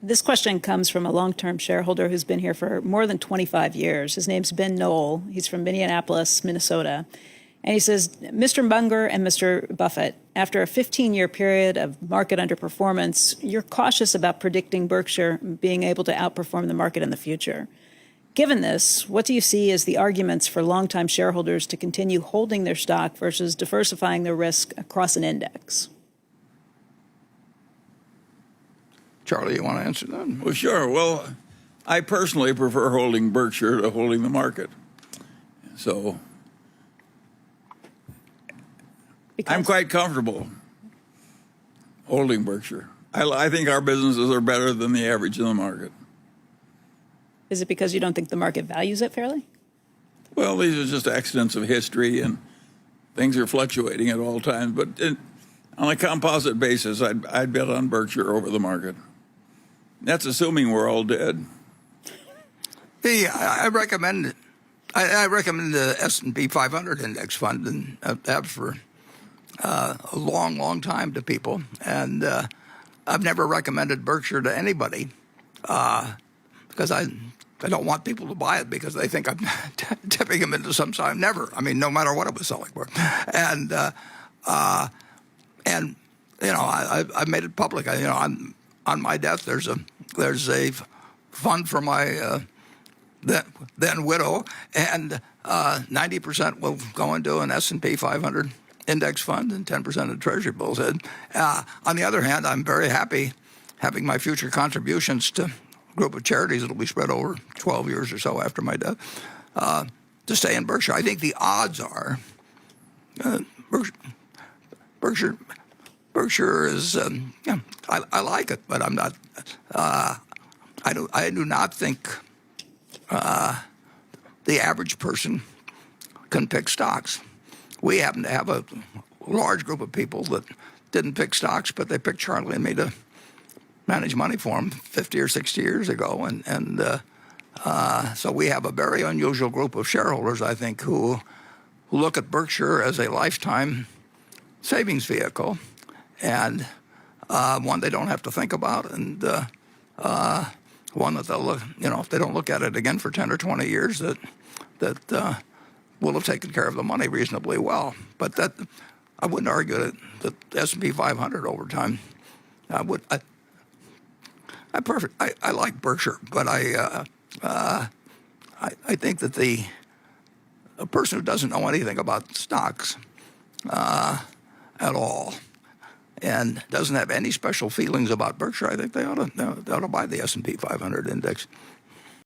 This question comes from a long-term shareholder who's been here for more than 25 years. His name's Ben Knoll. He's from Minneapolis, Minnesota. And he says, Mr. Munger and Mr. Buffett, after a 15-year period of market underperformance, you're cautious about predicting Berkshire being able to outperform the market in the future. Given this, what do you see as the arguments for longtime shareholders to continue holding their stock versus diversifying their risk across an index? Charlie, you want to answer that? Well, sure. Well, I personally prefer holding Berkshire to holding the market. So I'm quite comfortable holding Berkshire. I think our businesses are better than the average in the market. Is it because you don't think the market values it fairly? Well, these are just accidents of history, and things are fluctuating at all times. But on a composite basis, I'd bet on Berkshire over the market. That's assuming we're all dead. I recommend it. I recommend the S&P 500 index fund, and have for a long, long time to people. And I've never recommended Berkshire to anybody because I don't want people to buy it because they think I'm tipping them into some side. Never. I mean, no matter what it was selling for. And you know, I made it public. You know, on my death, there's a fund for my then widow, and 90% will go into an S&P 500 index fund, and 10% of Treasury bills. On the other hand, I'm very happy having my future contributions to a group of charities that'll be spread over 12 years or so after my death to stay in Berkshire. I think the odds are Berkshire is, yeah, I like it, but I'm not. I do not think the average person can pick stocks. We happen to have a large group of people that didn't pick stocks, but they picked Charlie and me to manage money for them 50 or 60 years ago, and so we have a very unusual group of shareholders, I think, who look at Berkshire as a lifetime savings vehicle, and one they don't have to think about, and one that they'll look, you know, if they don't look at it again for 10 or 20 years, that will have taken care of the money reasonably well. But that, I wouldn't argue that the S&P 500 over time. I like Berkshire, but I think that a person who doesn't know anything about stocks at all and doesn't have any special feelings about Berkshire, I think they ought to buy the S&P 500 index.